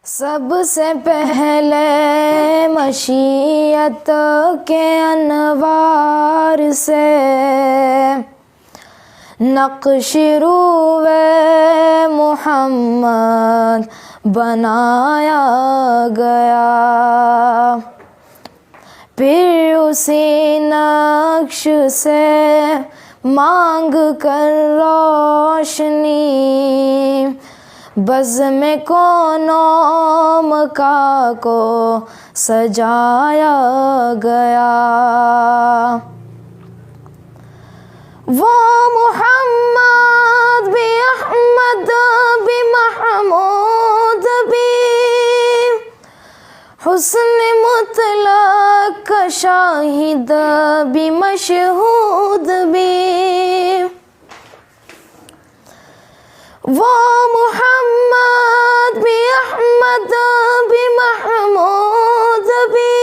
سب سے پہلے مشیت کے انوار سے نقش روح محمد بنایا گیا، پھر اسی نقش سے مانگ کر روشنی بزم کونوں مکا کو سجایا گیا۔ وہ محمد بھی احمد بھی محمود بھی، حسن مطلق کا شاہد بھی مشہود بھی۔ وہ محمد بھی احمد بھی محمود بھی،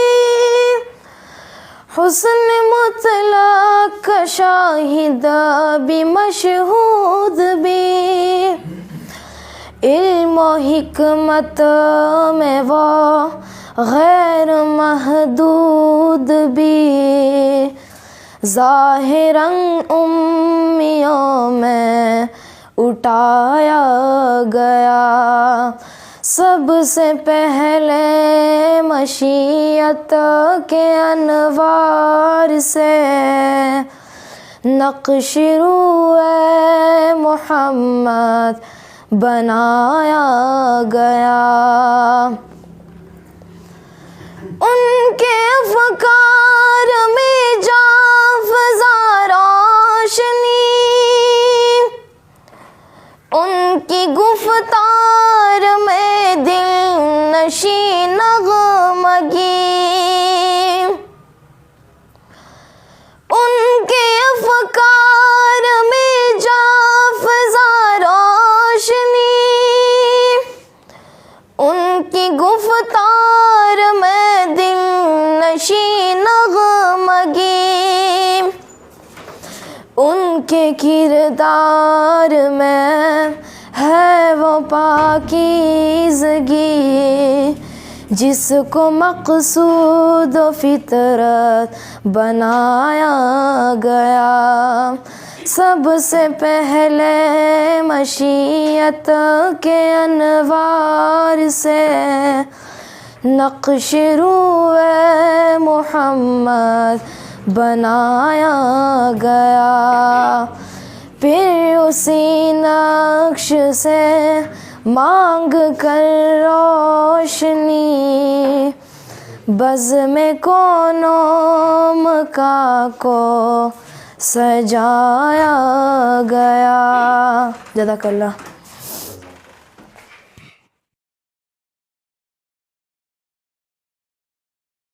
حسن مطلق کا شاہد بھی مشہود بھی۔ علم و حکمت میں وہ غیر محدود بھی، ظاہراً امیوں میں اٹھایا گیا۔ سب سے پہلے مشیت کے انوار سے نقش روح محمد بنایا گیا۔ ان کے افکار میں جا فضا روشنی، ان کی گفتار میں دل نشیں نغمگی، ان کے افکار میں جا فضا روشنی، ان کی گفتار میں دل نشیں نغمگی، ان کے کردار میں ہے وہ پاکیزگی جس کو مقصود و فطرت بنایا گیا۔ سب سے پہلے مشیت کے انوار سے نقش روح محمد بنایا گیا، پھر اسی نقش سے مانگ کر روشنی بزم کونوں مکا کو سجایا گیا۔ جزاک اللہ۔